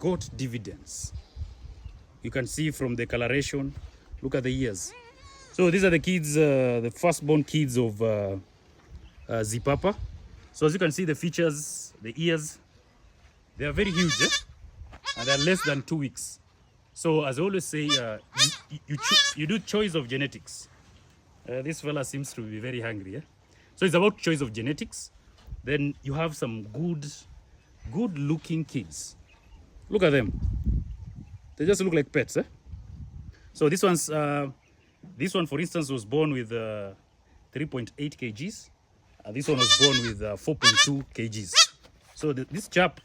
goat dividends. You can see from the coloration, look at the ears. So these are the kids, the firstborn kids of Zipapa. So as you can see, the features, the ears, they are very huge, and they're less than 2 weeks. So as I always say, you do choice of genetics. This fella seems to be very hungry. So it's about choice of genetics. Then you have some good looking kids. Look at them. They just look like pets. So this one, for instance, was born with 3.8 kgs. This one was born with 4.2 kgs. So this chap